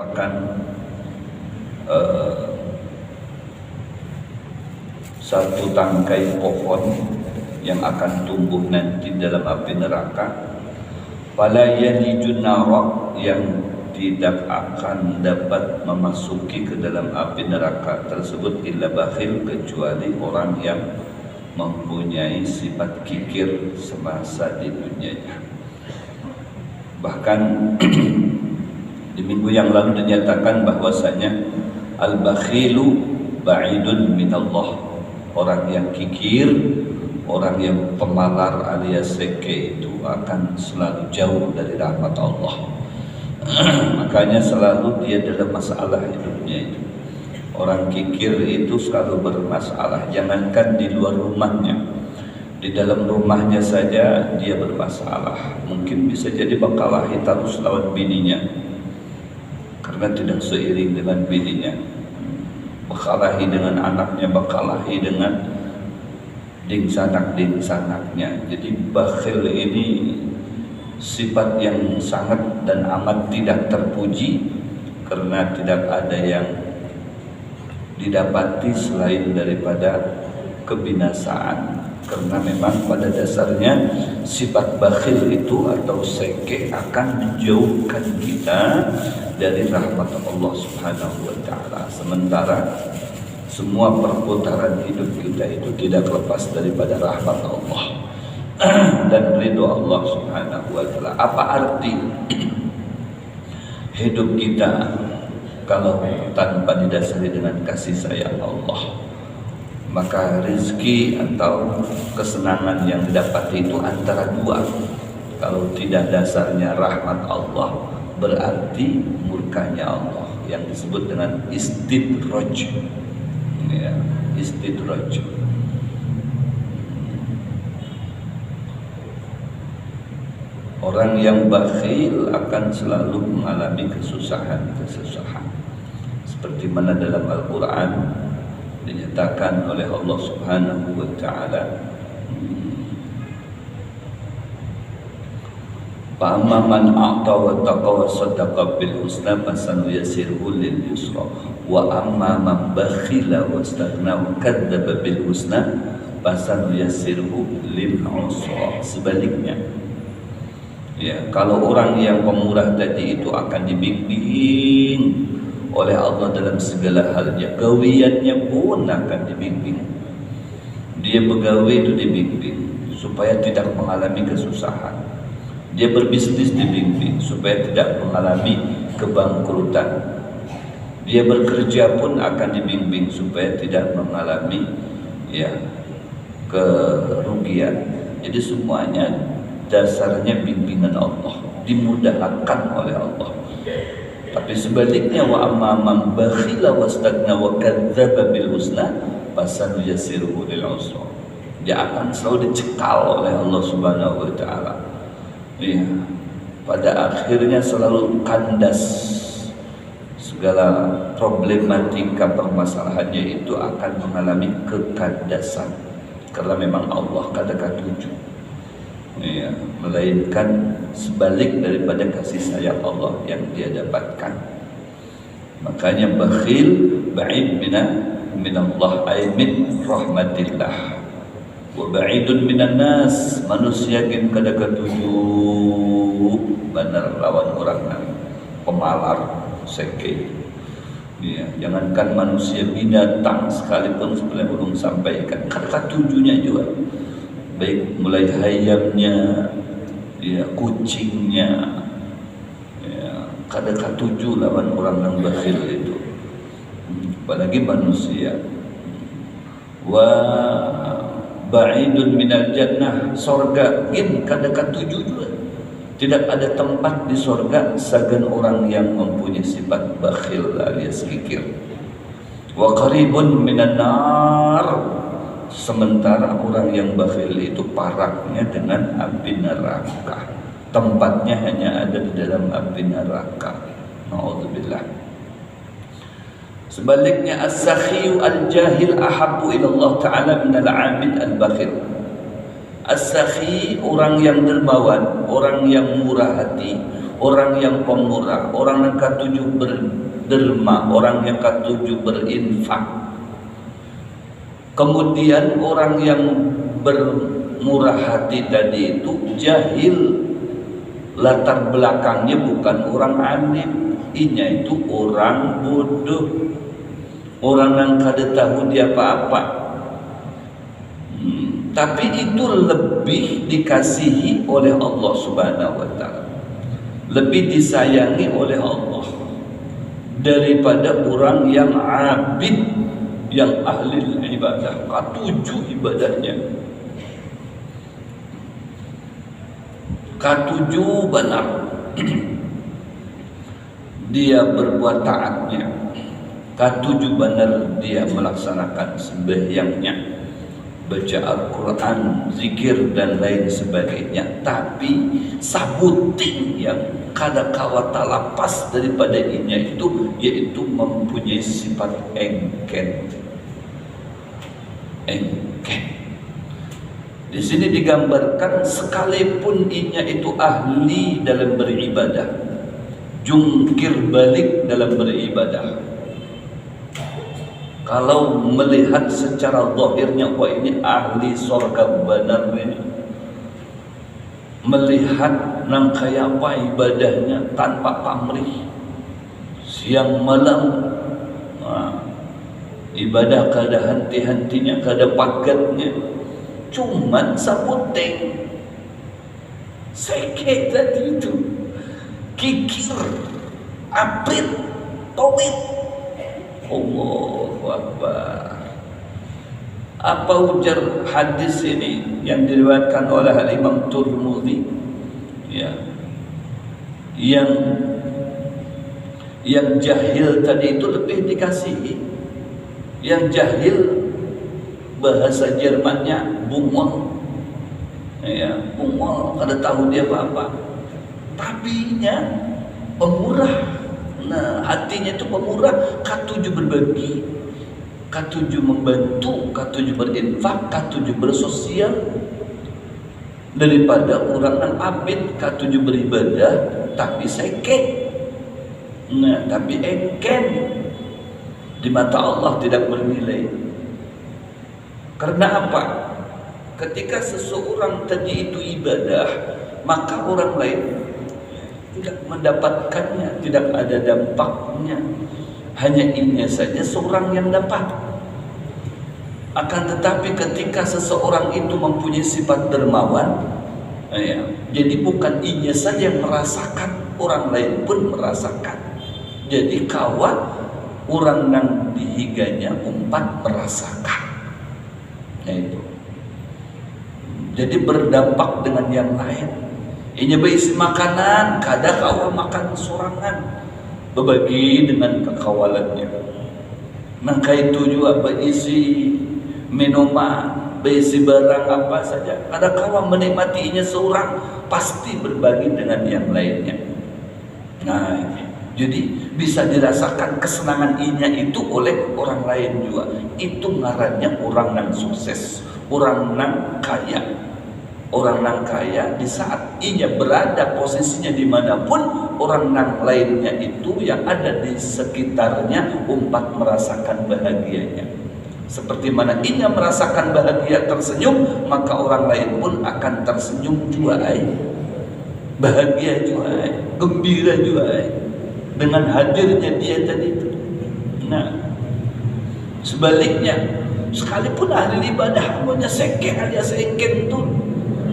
merupakan satu tangkai pohon yang akan tumbuh nanti dalam api neraka. Fala yalijun nara, yang tidak akan dapat memasuki ke dalam api neraka tersebut illa bakhil, kecuali orang yang mempunyai sifat kikir semasa di dunianya. Bahkan di minggu yang lalu dinyatakan bahwasanya al-bakhilu ba'idun minallah. Orang yang kikir, orang yang pemalar alias seke itu akan selalu jauh dari rahmat Allah. Makanya selalu dia dalam masalah hidupnya itu. Orang kikir itu selalu bermasalah. Jangankan di luar rumahnya, di dalam rumahnya saja dia bermasalah. Mungkin bisa jadi bakalahi terus lawan bininya karena tidak seiring dengan bininya, bakalahi dengan anaknya, bakalahi dengan dingsanak-dingsanaknya. Jadi bakhil ini sifat yang sangat dan amat tidak terpuji, karena tidak ada yang didapati selain daripada kebinasaan. Karena memang pada dasarnya sifat bakhil itu atau seke akan menjauhkan kita dari rahmat Allah Subhanahu wa ta'ala. Sementara semua perputaran hidup kita itu tidak lepas daripada rahmat Allah dan ridho Allah Subhanahu wa ta'ala. Apa arti hidup kita kalau tanpa didasari dengan kasih sayang Allah? Maka rezeki atau kesenangan yang didapat itu antara dua. Kalau tidak dasarnya rahmat Allah, berarti murkanya Allah, yang disebut dengan istidraj. Ya, istidraj. Orang yang bakhil akan selalu mengalami kesusahan. Seperti mana dalam Al-Quran dinyatakan oleh Allah Subhanahu wa ta'ala, fa'amma man a'ta wa taqa wa saddaqa bil husna fasanuyassiruhu lil yusra wa amma man bakhila wastaghna wa kadzdzaba bil husna fasanuyassiruhu lil usra. Sebaliknya, ya, kalau orang yang pemurah tadi itu akan dibimbing oleh Allah dalam segala halnya, gawiannya pun akan dibimbing. Dia begawi itu dibimbing supaya tidak mengalami kesusahan. Dia berbisnis dibimbing supaya tidak mengalami kebangkrutan. Dia bekerja pun akan dibimbing supaya tidak mengalami kerugian. Jadi semuanya dasarnya bimbingan Allah, dimudahkan oleh Allah. Tapi sebaliknya, wa amma man bakhila wastaghna wa kadzdzaba bil husna fasanuyassiruhu lil usra. Dia akan selalu dicekal oleh Allah Subhanahu wa ta'ala. Ya, pada akhirnya selalu kandas. Segala problematika permasalahannya itu akan mengalami kekandasan, karena memang Allah kata-kata tujuh. Ya, melainkan sebalik daripada kasih sayang Allah yang dia dapatkan. Makanya bakhil ba'id minallah, ay min rahmatillah, wa ba'idun minan nas, manusia yang kada ketujuh benar lawan orang nan pemalar seke. Ya, jangankan manusia, binatang sekalipun sebenarnya belum sampaikan kata tujuhnya juga. Baik mulai hayamnya, ya, kucingnya, ya, kada katuju lawan orang yang bakhil itu, apalagi manusia. Wa ba'idun minal jannah, sorga gin kada katuju juga. Tidak ada tempat di sorga sagan orang yang mempunyai sifat bakhil alias kikir. Wa qaribun minan nar, sementara orang yang bakhil itu paraknya dengan api neraka. Tempatnya hanya ada di dalam api neraka. Na'udzubillah. Sebaliknya, as-sakhiyu al-jahil ahabbu ila Allah Ta'ala minal 'abid al-bakhil. As-sakhi, orang yang dermawan, orang yang murah hati, orang yang pemurah, orang yang ketujuh berderma, orang yang ketujuh berinfak. Kemudian orang yang bermurah hati tadi itu jahil, latar belakangnya bukan orang alim, inya itu orang bodoh, orang yang kada tahu dia apa-apa. Tapi itu lebih dikasihi oleh Allah Subhanahu wa taala, lebih disayangi oleh Allah daripada orang yang abid, yang ahli ibadah, ketujuh ibadahnya, ketujuh benar dia berbuat taatnya, ketujuh benar dia melaksanakan sembahyangnya, baca Al-Quran, zikir dan lain sebagainya. Tapi sabuting yang kada kawata lapas daripada inya itu, yaitu mempunyai sifat engken. Di sini digambarkan sekalipun inya itu ahli dalam beribadah, jungkir balik dalam beribadah, kalau melihat secara zahirnya, wah ini ahli surga benar ini, melihat nang kaya apa ibadahnya tanpa pamrih, siang malam ibadah kada henti-hentinya, kada pagatnya, cuman sabuteng seke tadi itu, kikir, aprit, towit. Allahu Akbar. Apa ujar hadis ini yang diriwayatkan oleh Imam Tirmidzi, ya, yang jahil tadi itu lebih dikasihi. Yang jahil bahasa Jermannya bungol, ya, bungol, kada tahu dia apa-apa, tapi nya pemurah. Nah, hatinya itu pemurah, ketujuh berbagi, ketujuh membantu, ketujuh berinfak, ketujuh bersosial, daripada orang yang abid, ketujuh beribadah tapi seke. Nah, tapi engken, di mata Allah tidak bernilai. Karena apa? Ketika seseorang tadi itu ibadah, maka orang lain tidak mendapatkannya, tidak ada dampaknya, hanya inya saja seorang yang dapat. Akan tetapi ketika seseorang itu mempunyai sifat dermawan, ya, jadi bukan inya saja yang merasakan, orang lain pun merasakan. Jadi kawan orang yang dihiganya umpat merasakan. Nah, itu jadi berdampak dengan yang lain. Inya berisi makanan, kadang kawan makan sorangan, berbagi dengan kekawalannya. Maka itu juga berisi minuman, berisi barang apa saja, ada kawan menikmatinya seorang, pasti berbagi dengan yang lainnya. Nah, jadi bisa dirasakan kesenangan inya itu oleh orang lain juga. Itu ngarannya orang yang sukses, orang yang kaya. Orang yang kaya di saat inya berada posisinya dimanapun, orang yang lainnya itu yang ada di sekitarnya umpat merasakan bahagianya. Seperti mana inya merasakan bahagia tersenyum, maka orang lain pun akan tersenyum juga, bahagia juga, gembira juga dengan hadirnya dia tadi itu. Nah, sebaliknya, sekalipun ahli ibadah punya seke alias engken itu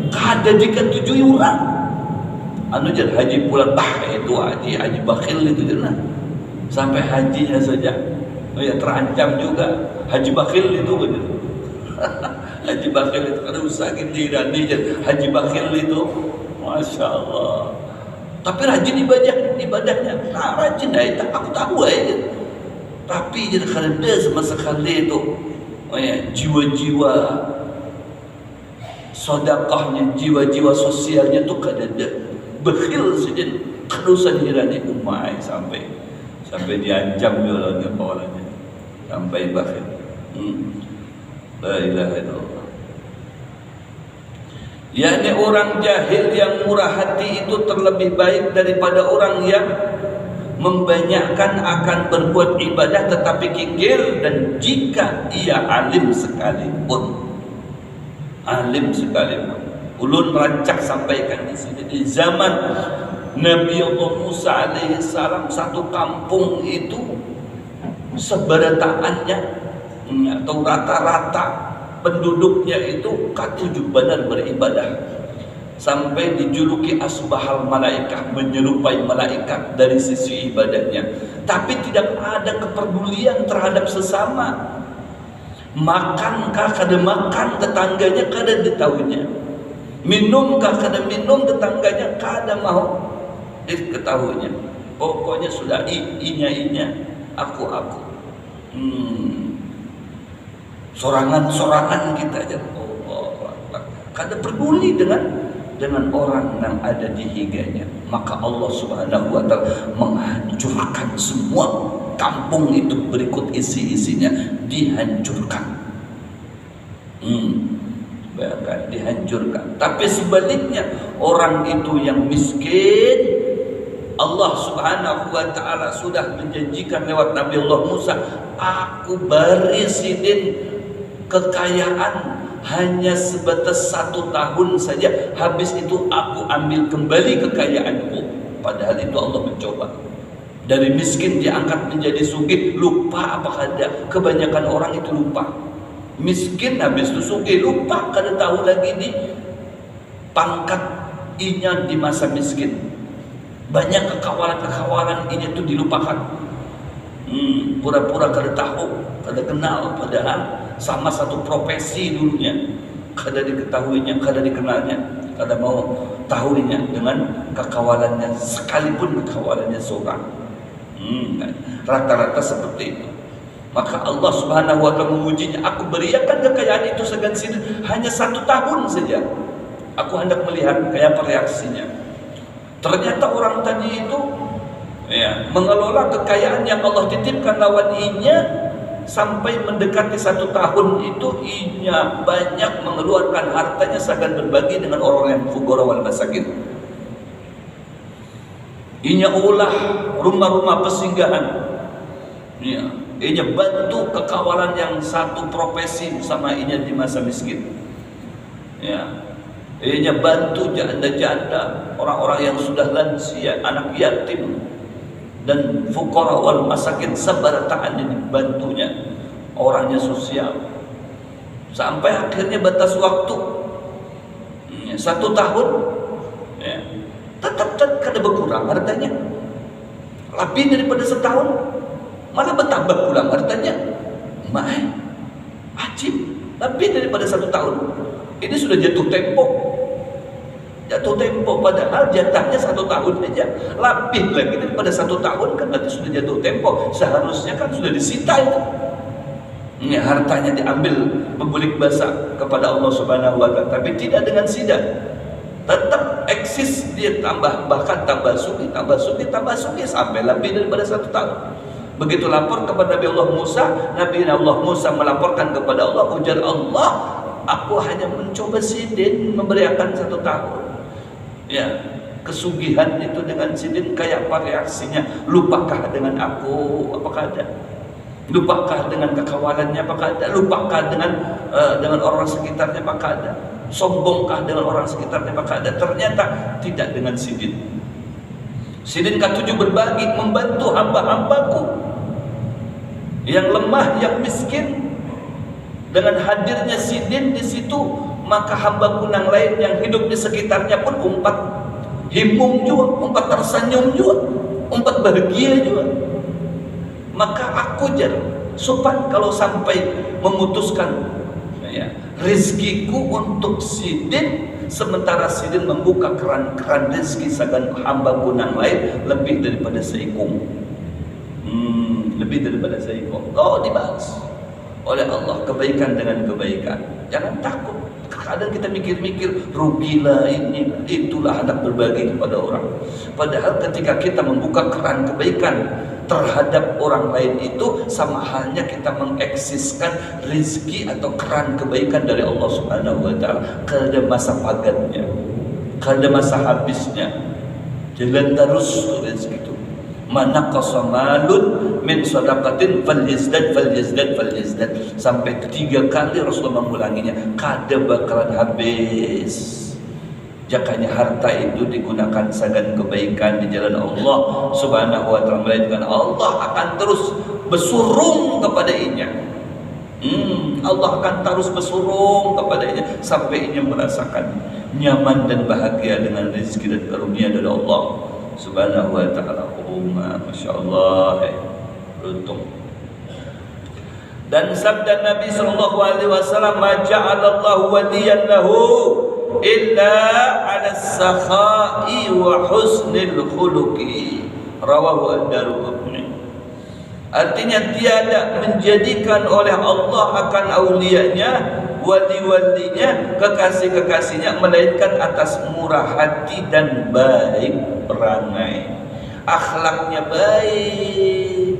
kada diketujui orang, anu jadi haji pulang itu haji bakhil itu jenak, sampai hajinya saja ya terancam juga, haji bakhil itu benar. Haji bakhil itu kada usah dirani, haji bakhil itu masya Allah, tapi rajin ibadahnya, nah rajin itu aku tahu aja, tapi jadi kada sama sekali itu jiwa-jiwa sedekahnya, jiwa-jiwa sosialnya tuh kada ada, bakhil saja, kada usah dirani umai, sampai diancam jualannya kawalannya, sampai bakhil. La ilaha illallah. yakni orang jahil yang murah hati itu terlebih baik daripada orang yang membanyakkan akan berbuat ibadah tetapi kikir, dan jika ia alim sekalipun. Ulun rancak sampaikan di sini, di zaman Nabi Allah Musa alaihi salam, satu kampung itu seberataannya atau rata-rata penduduknya itu ketujuh benar beribadah, sampai dijuluki asbahal malaikah, menyerupai malaikat dari sisi ibadahnya. Tapi tidak ada kepedulian terhadap sesama. Makankah kada makan tetangganya, kada ditahuinya. Minumkah kada minum tetangganya, kada mau diketahuinya. Pokoknya sudah inya aku. Sorangan kita aja. Kada peduli dengan orang yang ada di higanya. Maka Allah Subhanahu wa ta'ala menghancurkan semua kampung itu, berikut isi-isinya, dihancurkan. Bahkan dihancurkan. Tapi sebaliknya, orang itu yang miskin, Allah Subhanahu wa ta'ala sudah menjanjikan lewat Nabi Allah Musa, aku beri sidin kekayaan hanya sebatas 1 tahun saja, habis itu aku ambil kembali kekayaanku. Padahal itu Allah mencoba. Dari miskin diangkat menjadi sugih, lupa apa kada. Kebanyakan orang itu lupa. Miskin habis itu sugih, lupa, kada tahu lagi di pangkat inya di masa miskin. Banyak kekawalan inya itu dilupakan. Pura-pura kada tahu, kada kenal, padahal sama satu profesi dulunya, kada diketahuinya, kada dikenalnya, kada mau tahuinya dengan kekawalannya, sekalipun kekawalannya seorang. Rata-rata seperti itu. Maka Allah Subhanahu wa ta'ala mengujinya, aku berikan kekayaan itu segan sini hanya 1 tahun saja. Aku hendak melihat kayak apa reaksinya. Ternyata orang tadi itu mengelola kekayaan yang Allah titipkan lawan inya. Sampai mendekati 1 tahun itu inya banyak mengeluarkan hartanya seakan berbagi dengan orang yang fugara wal masakin. Inya ulah rumah-rumah pesinggahan. Inya bantu kekawalan yang satu profesi sama inya di masa miskin. Inya bantu janda-janda, orang-orang yang sudah lansia, anak yatim, dan fukara wal masakin, sebarataan ini bantunya. Orangnya sosial. Sampai akhirnya batas waktu 1 tahun, tetap kada berkurang hartanya. Lebih daripada 1 tahun, malah bertambah pulang hartanya. Ajib, lebih daripada 1 tahun. Ini sudah jatuh tempo. Padahal jatahnya 1 tahun saja. Lebih lagi daripada 1 tahun kan berarti sudah jatuh tempo. Seharusnya kan sudah disita itu. Hartanya diambil membulik basah kepada Allah Subhanahu wa ta'ala. Tapi tidak dengan sidang. Tetap eksis, dia bahkan tambah sugi sampai lebih daripada 1 tahun. Begitu lapor kepada Nabi Allah Musa melaporkan kepada Allah, ujar Allah, aku hanya mencoba sidin memberikan 1 tahun. Kesugihan itu dengan sidin kayak apa reaksinya? Lupakah dengan aku? Apakah ada? Lupakah dengan kekawalannya? Apakah ada? Lupakah dengan orang sekitarnya? Apakah ada? Sombongkah dengan orang sekitarnya? Apakah ada? Ternyata tidak dengan sidin. Sidin ke-7 berbagi, membantu hamba-hambaku yang lemah, yang miskin. Dengan hadirnya sidin di situ, maka hamba kunang lain yang hidup di sekitarnya pun umpat himung juga, umpat tersenyum juga, umpat bahagia juga. Maka aku sopan kalau sampai memutuskan rezekiku untuk sidin, sementara sidin membuka keran rezeki sagan hamba kunang lain lebih daripada seikung. Lebih daripada seikung. Dibalas oleh Allah kebaikan dengan kebaikan. Jangan takut. Kadang kita mikir-mikir, rugilah ini, itulah hendak berbagi kepada orang. Padahal ketika kita membuka keran kebaikan terhadap orang lain itu sama halnya kita mengeksiskan rizki atau keran kebaikan dari Allah Subhanahu wa taala. Kalau ada masa padatnya, kalau ada masa habisnya, jalan terus rezeki itu. Mana qasamalun min sadaqatin falyazdad sampai 3 kali Rasulullah mengulanginya, kada bakalan habis. Jakanya harta itu digunakan sebagai kebaikan di jalan Allah Subhanahu wa taala, melainkan Allah akan terus bersurung kepadanya. Allah akan terus bersurung kepadanya sampai ia merasakan nyaman dan bahagia dengan rezeki dan karunia dari Allah Subhanahu wa taala. Masya Allah, beruntung. Dan sabda Nabi sallallahu alaihi wasallam, "Ma ja'alallahu waliyan lahu illa 'ala as-sakha'i wa husnil khuluqi." Rawahu ad-Darqutni. Artinya tiada menjadikan oleh Allah akan aulianya, wali-walinya, kekasih-kekasihnya, melainkan atas murah hati dan baik perangai, akhlaknya baik,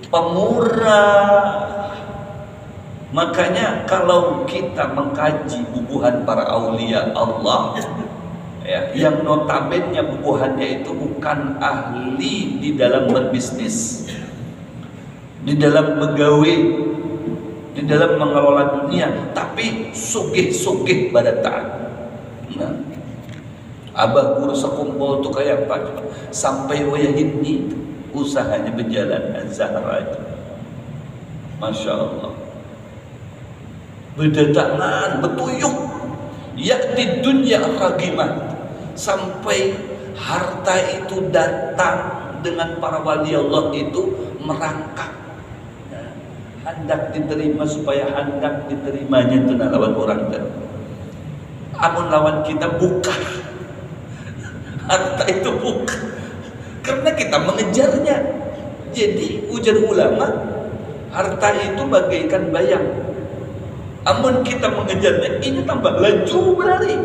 pemurah. Makanya kalau kita mengkaji bubuhan para aulia Allah, ya, yang notabene bubuhannya itu bukan ahli di dalam berbisnis, di dalam begawe, di dalam mengelola dunia, tapi sugih-sugih pada taat. Nah, abah guru sekumpul tuh kayak apa? Sampai wayah ini usahanya berjalan Zahra itu. Masya Allah. Berdatangan, betuyuk, yakti dunia ragimah, sampai harta itu datang dengan para wali Allah itu merangkak, hendak diterima supaya hendak diterimanya itu lawan orang dan amun lawan kita buka harta itu buka karena kita mengejarnya. Jadi ujar ulama, harta itu bagaikan bayang, amun kita mengejarnya ini tambah laju berlari,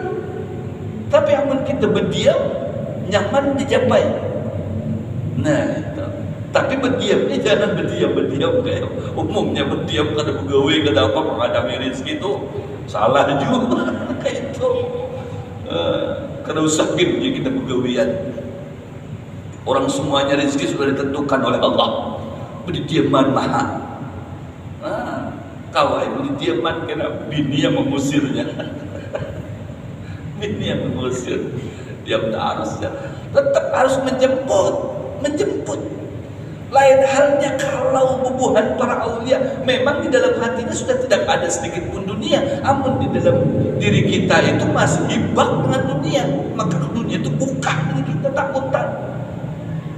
tapi amun kita berdiam nyaman dicapai. Nah itu. Tapi berdiamnya jangan berdiam kayak umumnya berdiam kada begawe kada apa menghadapi rezeki itu salah juga kayak itu. Kada usah gitu kita begawian. Orang semuanya rezeki sudah ditentukan oleh Allah. Berdiaman mahal. Kawai berdiaman kena bini yang mengusirnya. Bini yang mengusir. Dia tetap harus menjemput. Lain halnya kalau bubuhan para aulia memang di dalam hatinya sudah tidak ada sedikit pun dunia, namun di dalam diri kita itu masih hibak dengan dunia, maka dunia itu bukan ini kita takutan.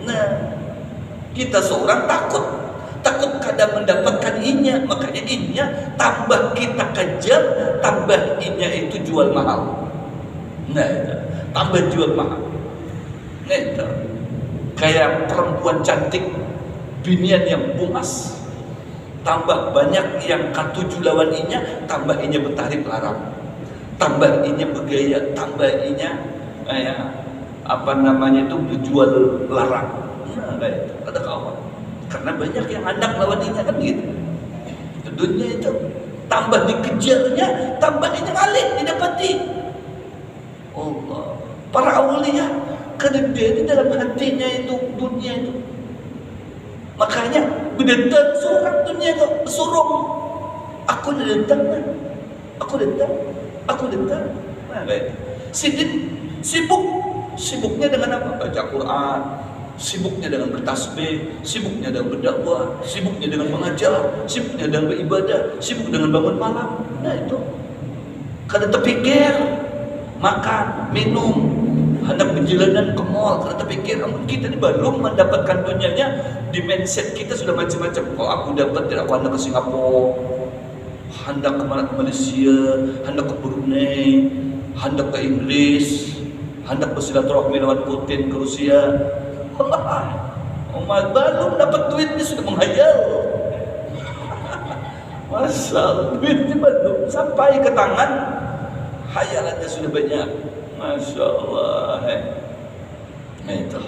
Nah, kita seorang takut kadang mendapatkan inya, makanya inya tambah kita kejar, tambah inya itu jual mahal. Nah, itu. Tambah jual mahal. Nah, itu. Kayak perempuan cantik, binian yang bungas, tambah banyak yang katuju lawan inya, tambah inya bertarik larang, tambah inya bergaya, tambah inya apa namanya itu berjual larang. Nah, itu ada kawan. Karena banyak yang hendak lawan inya kan gitu. Dunia itu tambah dikejarnya, tambah inya ngalih didapati. Allah, para aulia kedede di dalam hatinya itu dunia itu. Makanya bedatang seorang dunia itu bersurung. Aku datang. Nah, baik. Sibuknya dengan apa? Baca Quran, sibuknya dengan bertasbih, sibuknya dengan berdakwah, sibuknya dengan mengajar, sibuknya dengan beribadah, sibuk dengan bangun malam. Nah itu. Kada terpikir makan, minum, hendak perjalanan ke mall, karena terpikir kita ini belum mendapatkan dunianya, di mindset kita sudah macam-macam. Kalau aku dapat, aku hendak ke Singapura, hendak ke Malaysia, hendak ke Brunei, hendak ke Inggris, hendak bersilaturahmi lawan Putin ke Rusia. Belum dapat duitnya sudah menghayal. Masya Allah, duitnya belum sampai ke tangan, hayalannya sudah banyak. Masya Allah. Nah itu.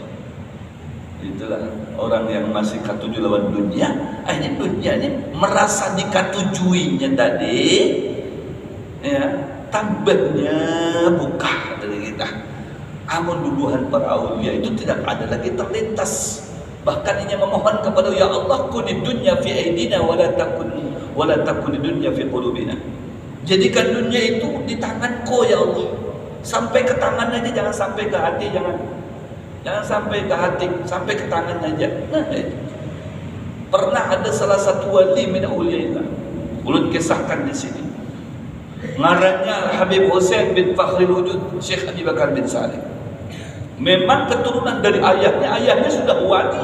Itulah orang yang masih katuju lawan dunia. Ini dunia ini merasa dikatujuinya tadi, ya tambahnya buka dari kita. Amun duduhan para aulia itu tidak ada lagi terlintas. Bahkan ia memohon kepada ya Allah, kunid dunya fi aidina wala takun dunya fi qulubina. Jadikan dunia itu di tanganku ya Allah. Sampai ke tangan aja, jangan sampai ke hati, jangan sampai ke hati, sampai ke tangan aja. Nah, itu. Pernah ada salah satu wali min auliyaillah. Ulun kisahkan di sini. Ngarannya Habib Hussein bin Fakhrul Wujud Syekh Abi Bakar bin Saleh. Memang keturunan dari ayahnya sudah wali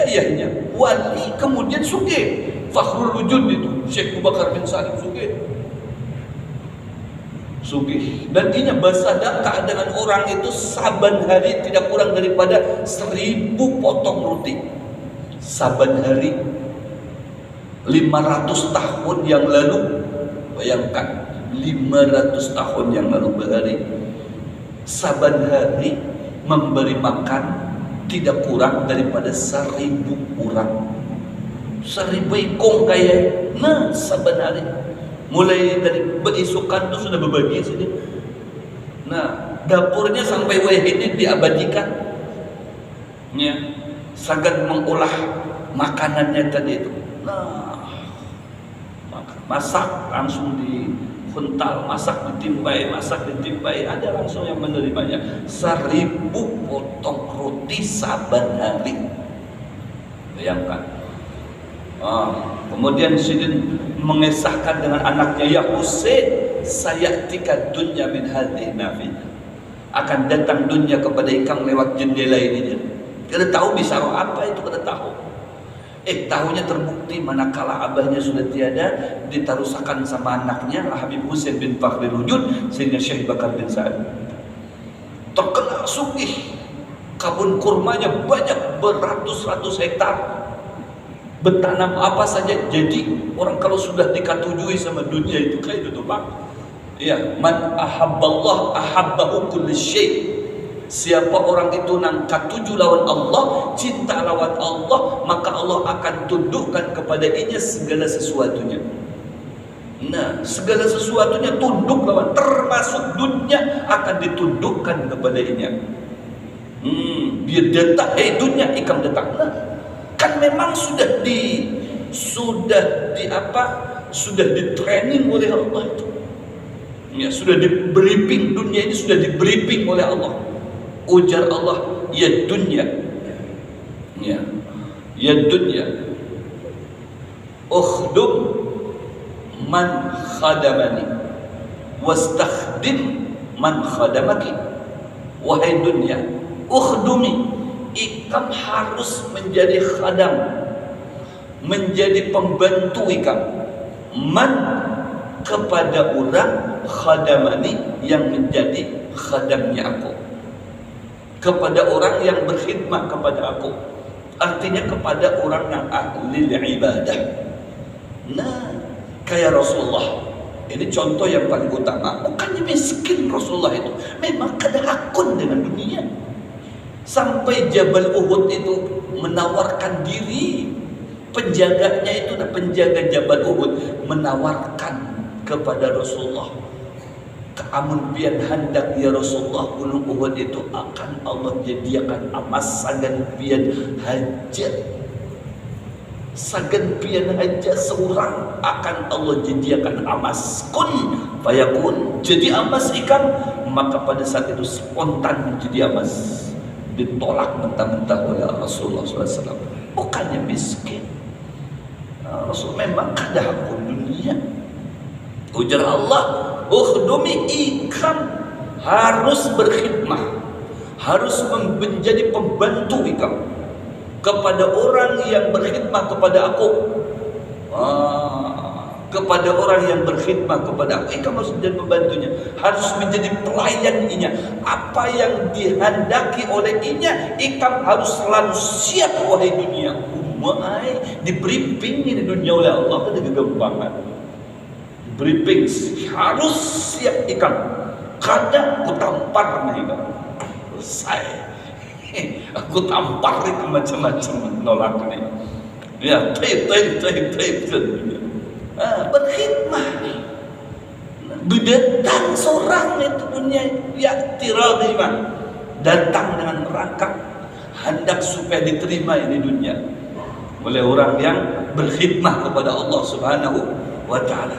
ayahnya, wali kemudian sugih. Fakhrul Wujud itu Syekh Abu Bakar bin Saleh sugih. Dan inya bersedekah dengan orang itu saban hari tidak kurang daripada 1000 potong roti. Saban hari 500 tahun yang lalu, bayangkan 500 tahun yang lalu berhari, saban hari memberi makan tidak kurang daripada 1000 orang, 1000 ikong kayak. Nah, saban hari mulai dari beisukan itu sudah berbagi saja. Nah, dapurnya sampai wehini diabadikan, ya, sangat mengolah makanannya tadi itu. Nah, masak langsung dihental, masak ditimpai, ada langsung yang menerimanya. 1000 potong roti saban hari, bayangkan. Kemudian Sidin mengisahkan dengan anaknya, ya Husain, sayaktika dunya min hadhihi nafidah. Akan datang dunia kepada ikam lewat jendela ini. Kita tahu bisa apa itu, kita tahu. Tahunya terbukti manakala abahnya sudah tiada, ditarusakan sama anaknya Habib Hussein bin Fakhrul Wujud sehingga Syekh Bakar bin Sa'ad terkenal sugih. Kebun kurmanya banyak beratus-ratus hektar. Bertanam apa saja. Jadi orang kalau sudah dikatujui sama dunia itu kayak itu Pak. Ya, man ahabballah ahabbahu kulli syai'. Siapa orang itu nang katuju lawan Allah, cinta lawan Allah, maka Allah akan tundukkan kepada inya segala sesuatunya. Nah, segala sesuatunya tunduk lawan, termasuk dunia akan ditundukkan kepada inya. Biar datang dunia ikam datang. Nah, kan memang sudah di training oleh Allah itu. Ya, sudah di briefing, dunia ini sudah di briefing oleh Allah. Ujar Allah, ya dunya, ya dunya, ukhdum man khadamani, wastakhdim man khadamaki. Wahai dunia, ukhdumi, ikam harus menjadi khadam, menjadi pembantu ikam. Man, kepada orang, khadamani, yang menjadi khadamnya aku, kepada orang yang berkhidmat kepada aku, artinya kepada orang yang ahli ibadah. Nah, kayak Rasulullah ini contoh yang paling utama. Bukannya miskin Rasulullah itu, memang kada hakun dengan dunia. Sampai Jabal Uhud itu menawarkan diri, penjaganya itu, penjaga Jabal Uhud menawarkan kepada Rasulullah, keamun pian hendak ya Rasulullah, gunung Uhud itu akan Allah jadikan emas sagan pian haja, sagan pian haja seorang akan Allah jadikan emas. Kun fayakun, jadi emas ikan, maka pada saat itu spontan menjadi emas. Ditolak mentah-mentah oleh Rasulullah SAW. Bukannya miskin, Rasul memang kada hakun dunia. Ujar Allah, ukhdumi, ikam harus berkhidmah, harus menjadi pembantu ikam kepada orang yang berkhidmat kepada aku. Kepada orang yang berkhidmat kepada aku, ikam harus menjadi pembantunya, harus menjadi pelayannya. Apa yang dihendaki oleh inya, ikam harus selalu siap. Wahai dunia, di briefing ini dunia oleh Allah kan kegampangan. Briefing harus siap ikam, kadang ku tampar ikam selesai. Aku tampar itu macam-macam nolak nih. Ya, taib. Berkhidmah. Datang seorang itu punya ya tiradimah, datang dengan rangka hendak supaya diterima ini dunia oleh orang yang berkhidmah kepada Allah Subhanahu wa taala.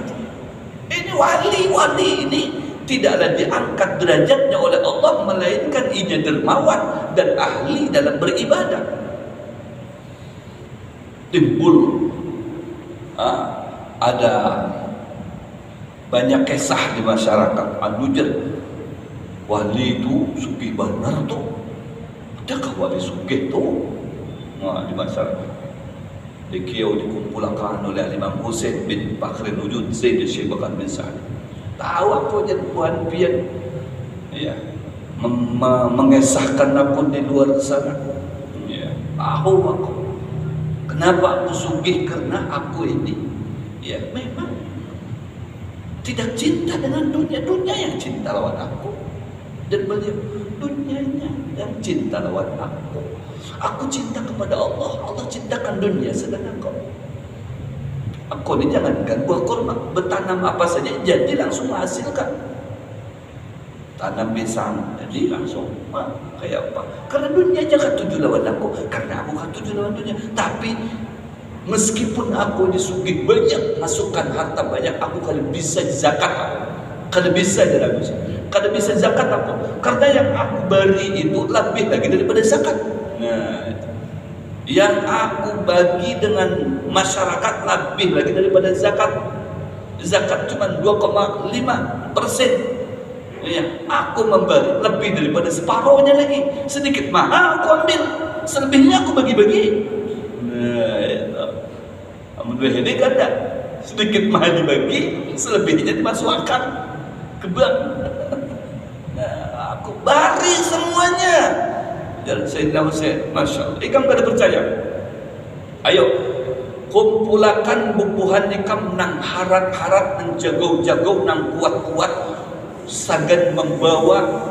Ini wali ini tidaklah diangkat derajatnya oleh Allah, melainkan ia dermawan dan ahli dalam beribadah. Timbul ada banyak kisah di masyarakat anujer wali itu sugih benar tuh. Adakah wali sugih tuh? Di masyarakat dikiau dikumpulkan oleh Imam Husain bin Fakhrin Wujud Zaid Syekh Bakar bin Sa'id. Tahu aku jadi Tuhan pian ya, mengesahkan aku di luar sana ya. Tahu aku kenapa aku sugih, karena aku ini ya memang tidak cinta dengan dunia yang cinta lawan aku, dan beliau dunianya yang cinta lawan aku. Aku cinta kepada Allah, Allah cintakan dunia, sedangkan aku ini jangankan buah kurma, bertanam apa saja jadi langsung menghasilkan. Tanam pisang jadi langsung kayak apa? Karena dunia jangan tuju lawan aku, karena aku kan tuju lawan dunia. Tapi meskipun aku disugih banyak, masukkan harta banyak, aku kalau bisa zakat aku, kalau bisa zakat aku, karena yang aku beri itu lebih lagi daripada zakat. Nah, yang aku bagi dengan masyarakat lebih lagi daripada zakat. Zakat cuma 2,5%. Ya, aku memberi lebih daripada separuhnya lagi. Sedikit mahal aku ambil, selebihnya aku bagi-bagi. Nah, itu. Alhamdulillah ini kan ada sedikit mahal dibagi, selebihnya dimasukkan ke bank. Nah, aku beri semuanya. Dan Sayyidina Husain, Masya Allah, ikam kada percaya. Ayo, kumpulakan bubuhan ikam nang harat-harat, nang jago-jago, nang kuat-kuat, sagan membawa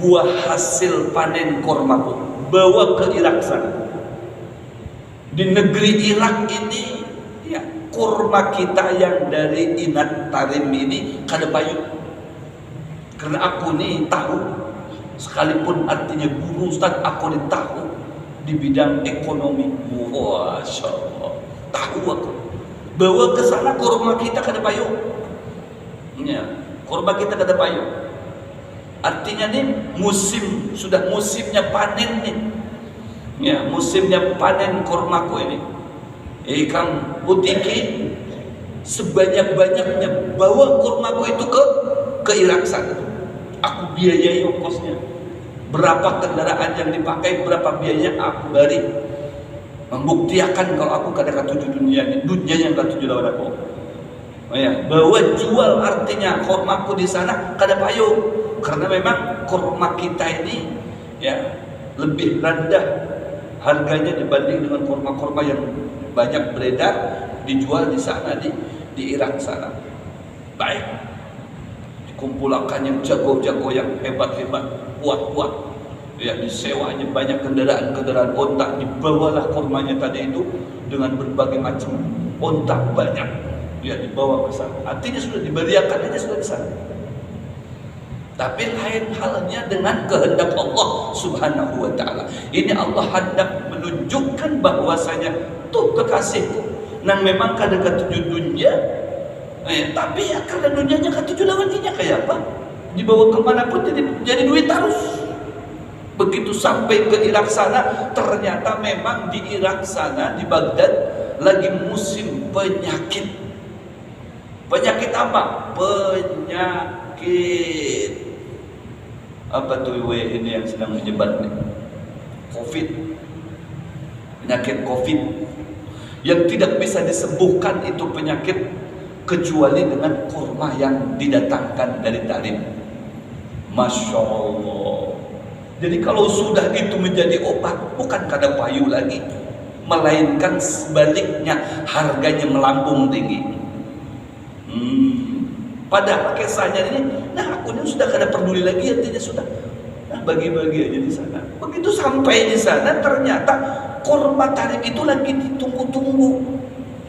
buah hasil panen korma pun, bawa ke Irak sana. Di negeri Irak ini, ya, kurma kita yang dari Inat Tarim ini kada payu. Karena aku nih tahu, sekalipun artinya guru Ustaz, aku nih tahu di bidang ekonomi. Masya Allah, tahu aku. Bawa ke sana kurma kita kada payu. Ya, kurma kita kada payu. Artinya nih musim, sudah musimnya panen nih. Ya, musimnya panen kurmaku ini. Ikam putiki sebanyak-banyaknya bawa kurmaku itu ke Irak sana. Aku biayai ongkosnya. Berapa kendaraan yang dipakai, berapa biayanya aku beri. Membuktikan kalau aku kadang tujuh dunia yang tujuh lawan aku. Oh ya, bawa jual artinya kurmaku di sana kada payu. Karena memang kurma kita ini ya lebih rendah harganya dibanding dengan kurma-kurma yang banyak beredar dijual di sana di Irak sana. Baik, dikumpulkan yang jago-jago, yang hebat-hebat, kuat-kuat, ya disewanya banyak kendaraan ontak, dibawalah kurmanya tadi itu dengan berbagai macam ontak banyak, ya dibawa ke sana. Artinya sudah diberiakan aja sudah di sana. Tapi lain halnya dengan kehendak Allah Subhanahu wa taala. Ini Allah hendak menunjukkan bahwasanya tuh kekasihku nang memang kada ketujuh dunia, tapi ya karena dunianya ketujuh lawan dia kayak apa? Dibawa kemana pun jadi duit terus. Begitu sampai ke Irak sana, ternyata memang di Irak sana, di Baghdad lagi musim penyakit. Penyakit apa? Penyakit apa tuh ini yang sedang menyebar nih? Covid. Penyakit Covid yang tidak bisa disembuhkan itu penyakit kecuali dengan kurma yang didatangkan dari Tarim. Masya Allah. Jadi kalau sudah itu menjadi obat, bukan kada payu lagi, melainkan sebaliknya harganya melambung tinggi. Padahal kisahnya ini, nah aku ini sudah kada peduli lagi, artinya sudah bagi-bagi aja di sana. Begitu sampai di sana ternyata kurma Tharib itu lagi ditunggu-tunggu.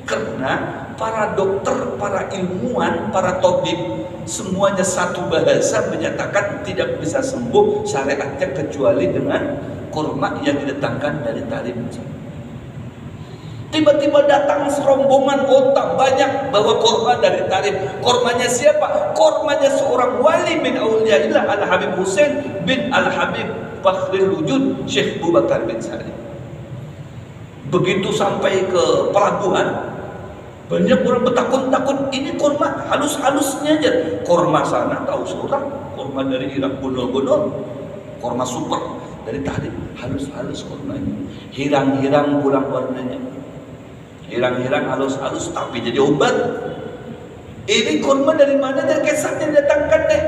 Karena para dokter, para ilmuwan, para tabib semuanya satu bahasa menyatakan tidak bisa sembuh syariatnya kecuali dengan kurma yang didatangkan dari Tharib. Tiba-tiba datang serombongan otak banyak bawa kurma dari Tharib. Kurmanya siapa? Kurmanya seorang wali min auliyaillah Al-Habib Husain bin Al-Habib Fakhrul Wujud Syekh Abu Bakar bin Salim. Begitu sampai ke pelabuhan, banyak orang bertakut-takut, ini kurma halus-halusnya aja. Kurma sana tahu seorang, kurma dari Irak gondol-gondol, kurma super dari Tharib, halus-halus kurmanya, hirang-hirang pulang warnanya, hirang-hirang halus-halus tapi jadi obat. Ini kurma dari mana? Dari kesatnya datangkan deh.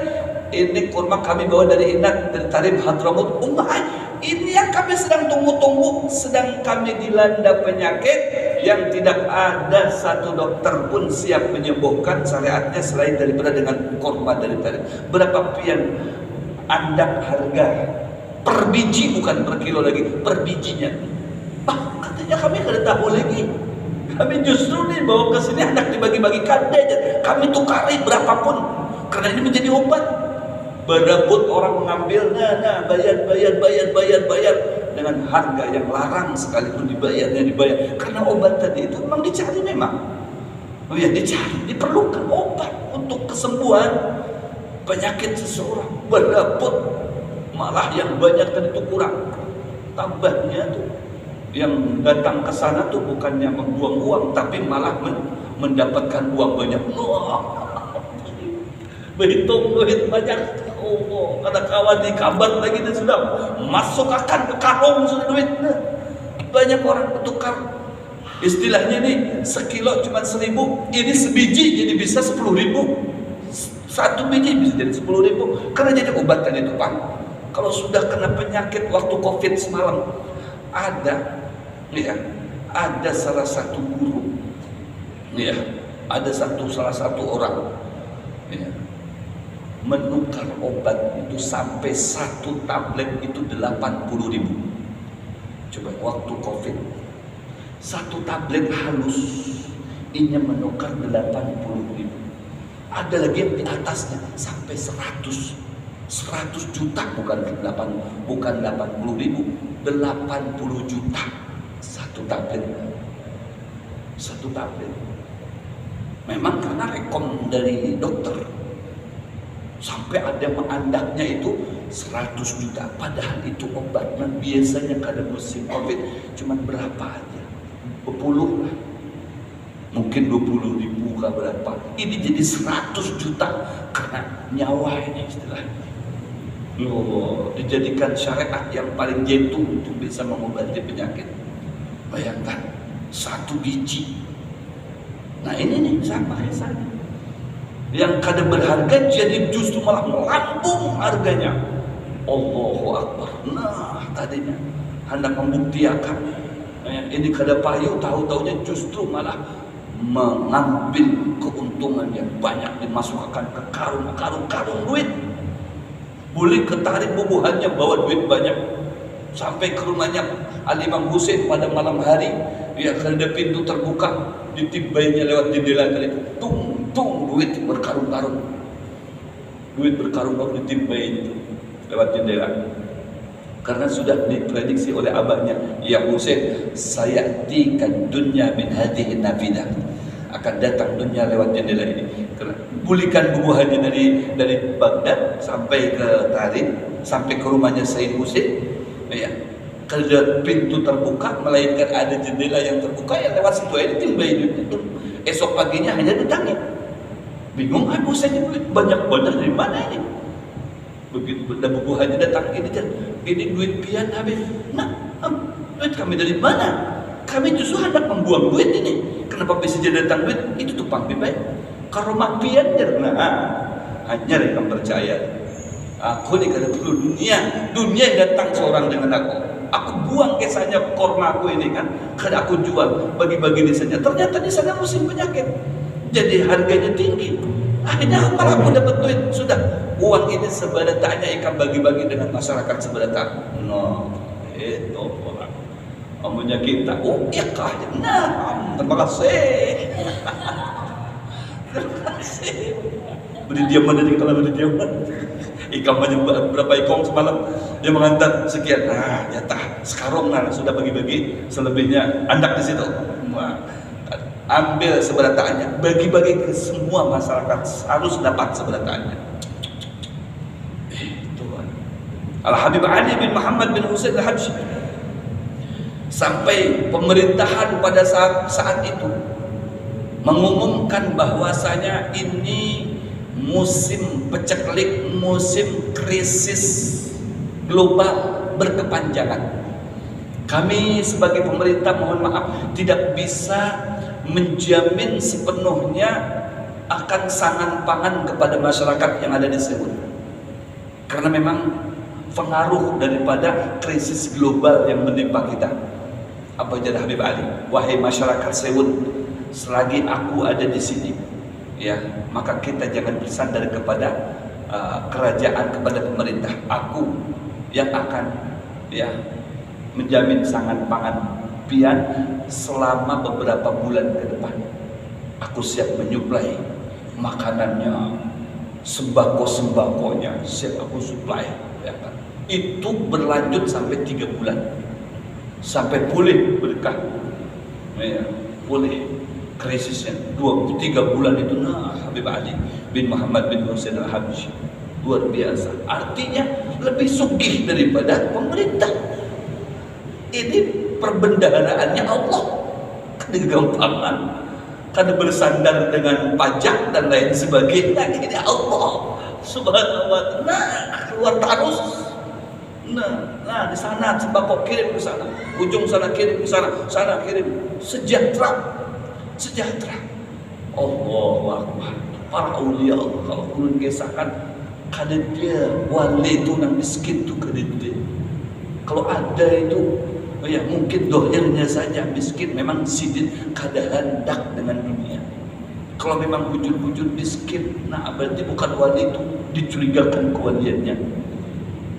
Ini kurma kami bawa dari Inat, dari Tharib Hadramut Ummah. Ini yang kami sedang tunggu-tunggu. Sedang kami dilanda penyakit yang tidak ada satu dokter pun siap menyembuhkan syariatnya selain daripada dengan kurma dari Tharib. Berapa pian Anda harga per biji, bukan per kilo lagi, per bijinya. Katanya kami kada tahu lagi. Kami justru nih bawa ke sini hendak dibagi-bagikan aja. Kami tukari berapapun karena ini menjadi obat. Berebut orang mengambil, bayar dengan harga yang larang sekalipun dibayar karena obat tadi itu memang dicari memang. Oh ya, dicari, diperlukan obat untuk kesembuhan penyakit seseorang. Berebut, malah yang banyak tadi itu kurang. Tambahnya tuh yang datang ke sana tuh bukannya membuang uang tapi malah mendapatkan uang banyak. Berhitung duit banyak. Oh, ada kawan di kabar lagi dan sudah masuk akan ke karung sudah duit. Banyak orang bertukar. Istilahnya nih, sekilo cuma 1.000, ini sebiji jadi bisa 10.000. Satu biji bisa jadi 10.000 karena jadi obatan itu Pak. Kalau sudah kena penyakit waktu Covid semalam, ada salah satu guru, ada salah satu orang, menukar obat itu sampai satu tablet itu 80.000. Coba waktu Covid, satu tablet halus ini menukar 80.000. Ada lagi yang di atasnya sampai 100 juta, bukan 80.000, 80 juta satu tablet. Memang karena rekom dari dokter. Sampai ada mengandaknya itu 100 juta. Padahal itu obatnya biasanya pada musim Covid cuma berapa aja, 20 lah, mungkin 20.000 kah berapa. Ini jadi 100 juta karena nyawa ini istilahnya. Dijadikan syariat yang paling jitu untuk bisa mengobati penyakit. Bayangkan satu biji. Nah ini nih sama saja. Yang kadang berharga jadi justru malah melambung harganya. Allahu Akbar. Nah tadinya hendak membuktikan ini kada payu, tahu-taunya justru malah mengambil keuntungan yang banyak, dimasukkan ke karung duit. Boleh ketarik bubuhannya bawa duit banyak sampai ke rumahnya Al-Imam Husain pada malam hari. Kada pintu terbuka, ditibainya lewat jendela kali itu. Tung duit berkarung-karung ditimbai itu lewat jendela. Karena sudah diprediksi oleh abahnya, ya Husain, sayatikan dunya min hadhihi nafidah, akan datang dunia lewat jendela ini. Pulihkan bubuhannya dari Baghdad sampai ke Tharib, sampai ke rumahnya Sayyid Husain. Kalau pintu terbuka, melainkan ada jendela yang terbuka, ya lewat situ aja timbai itu. Esok paginya hanya datangnya. Bingung, aku saja duit banyak-banyak dari mana ini? Begitu benda bubuhannya datang, ini duit pian habis. Nah, duit kami dari mana? Kami justru hendak membuang duit ini. Kenapa bisa jadi datang duit? Itu tukang pibai. Kalau mak pian hanya mereka percaya. Aku ini kada perlu dunia yang datang seorang dengan aku. Aku buang kisahnya korma aku ini kan, kada aku jual bagi-bagi di sana. Ternyata di sana musim penyakit. Jadi harganya tinggi. Akhirnya apalah aku dapat duit, sudah uang ini seberatanya ikan bagi-bagi dengan masyarakat seberatnya. No, itu orang omongnya kita. Oh iya kah? Nah, terima kasih. Terima kasih. Beri diaman aja kalau beri diaman. Ikan banyak berapa ikong semalam dia mengantar sekian. Nah, jatah sekarung nah sudah bagi-bagi, selebihnya andak di situ. Nah, ambil seberataannya, bagi-bagi ke semua masyarakat, harus dapat seberataannya. Itu Al-Habib Ali bin Muhammad bin Husain Al-Habsyi. Sampai pemerintahan pada saat itu mengumumkan bahwasanya ini musim peceklik, musim krisis global berkepanjangan. Kami sebagai pemerintah mohon maaf tidak bisa menjamin sepenuhnya akan sangan pangan kepada masyarakat yang ada di Seoul, karena memang pengaruh daripada krisis global yang menimpa kita. Apa jadi Habib Ali? Wahai masyarakat Seoul, selagi aku ada di sini, ya, maka kita jangan bersandar kepada kerajaan, kepada pemerintah. Aku yang akan, ya, menjamin sangan pangan pian selama beberapa bulan ke depan. Aku siap menyuplai makanannya, sembako-sembakonya siap aku suplai, ya kan? Itu berlanjut sampai 3 bulan, sampai pulih berkah, ya, pulih krisisnya 2-3 bulan itu. Nah, Habib Ali bin Muhammad bin Husain Al-Habsyi luar biasa, artinya lebih sugih daripada pemerintah. Ini perbendaharaannya Allah, kegampangan, karena bersandar dengan pajak dan lain sebagainya. Ini Allah Subhanahu wa ta'ala. Nah, keluar tarus. Nah, di sana sembako kirim ke sana, ujung sana kirim ke sana, sana kirim. Sejahtera. Allahu Akbar. Para aulia Allah kalau kurun kisahkan kada dia wali itu nang miskin tu kada dia. Kalau ada itu, ya mungkin dohirnya saja miskin, memang sidin kada hendak dengan dunia. Kalau memang wujud-wujud miskin, nah berarti bukan wali itu, dicurigakan kewaliannya.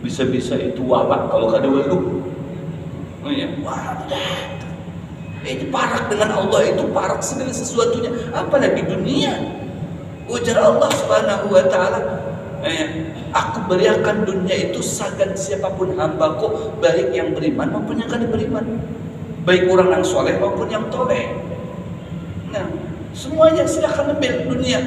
Bisa-bisa itu walak kalau kada walu. Oh ya, walak. Ini parak dengan Allah, itu parak segala sesuatunya, apalagi dunia. Ujar Allah Subhanahu wa ta'ala, aku beriakan dunia itu sagan siapapun hambaku, baik yang beriman maupun yang kada beriman, baik orang yang soleh maupun yang toleh. Nah, semuanya silakan ambil dunia,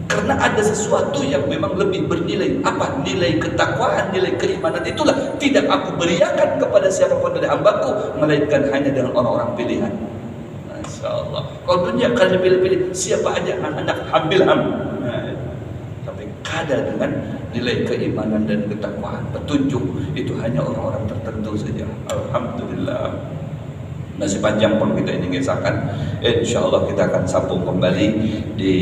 karena ada sesuatu yang memang lebih bernilai. Apa? Nilai ketakwaan, nilai keimanan. Itulah tidak aku beriakan kepada siapapun dari hambaku, melainkan hanya dengan orang-orang pilihan. Masya Allah. Kalau dunia kan pilih-pilih siapa aja anak-anak ambil nah, tapi kada dengan nilai keimanan dan ketakwaan, petunjuk itu hanya orang-orang tertentu saja. Alhamdulillah. Masih panjang pun kita ini kisahkan. Insya Allah kita akan sambung kembali di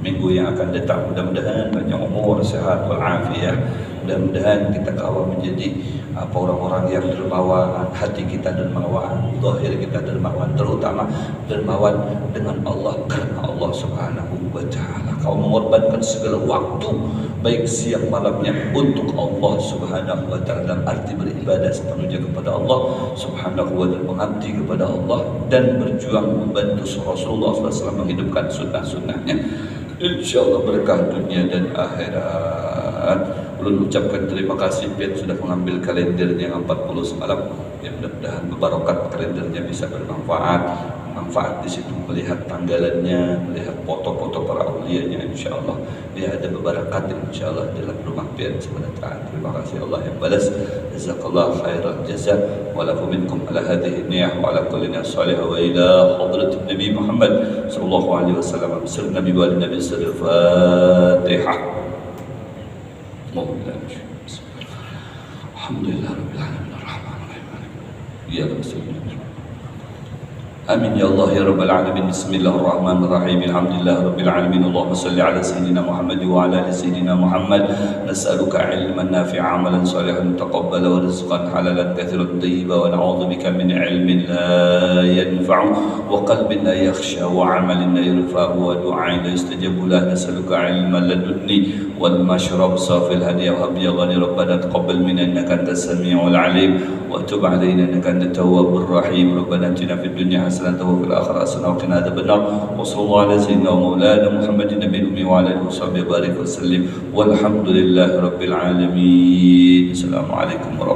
minggu yang akan datang. Mudah-mudahan banyak umur, sehat, walafiat. Mudah-mudahan kita kawal menjadi orang-orang yang dermawan, hati kita dermawan, zahir kita dermawan, terutama dermawan dengan Allah, karena Allah Subhanahu wa ta'ala. Kau mengorbankan segala waktu baik siang malamnya untuk Allah Subhanahu wa ta'ala, dalam arti beribadah sepenuhnya kepada Allah Subhanahu wa ta'ala, mengabdi kepada Allah dan berjuang membantu Rasulullah SAW menghidupkan sunnah-sunnahnya. InsyaAllah berkah dunia dan akhirat. Ulun ucapkan terima kasih Pian sudah mengambil kalender yang 40 semalam. Ya, mudah-mudahan berbarokat kalendernya bisa bermanfaat. Manfaat di situ melihat tanggalannya, melihat foto-foto para aulianya. InsyaAllah ya ada berbarokat InsyaAllah dalam rumah Pian sebenarnya. Terima kasih Allah yang balas. Jazakallah khairan jazak. Walakum minkum ala hadhihi niyah wa ala kulli niyah salihah wa ila hadratin Nabi Muhammad sallallahu alaihi wasallam. Sir Nabi wa Nabi sir Fatihah. Alhamdulillah rabbil alamin arrahmanir rahim. Iyyaka nasta'in. Amin ya Allah ya Rabbal Alamin. Bismillahirrahmanirrahim. Alhamdulillah Rabbil Alamin. Allahumma salli ala Sayyidina Muhammad wa ala ali Sayyidina Muhammad. Nas'aluka ilman nafi'a, amalan salihan taqabbala, wa rizqan halalan kathiran tayyiba, wa na'udzubika min ilmin la yanfa'u, wa qalbin la yakhsha, wa amalin la yurfa'u, wa du'ain la yustajabu lahu. Nas'aluka ilman ladunni wal mashrab safil hadiya wa habya ghani. Rabbana taqabbal minna innaka antas sami'ul alim, wa tub alaina innaka antat tawwabur rahim. Rabbana atina fid dunya hasanatan wa fil akhirati hasanatan wa qina adzabannar. Wa sallallahu ala sayyidina wa maulana Muhammadin nabiyil ummi wa ala alihi washabbihi barik wa sallim. Walhamdulillahi rabbil alamin. Assalamualaikum warahmatullahi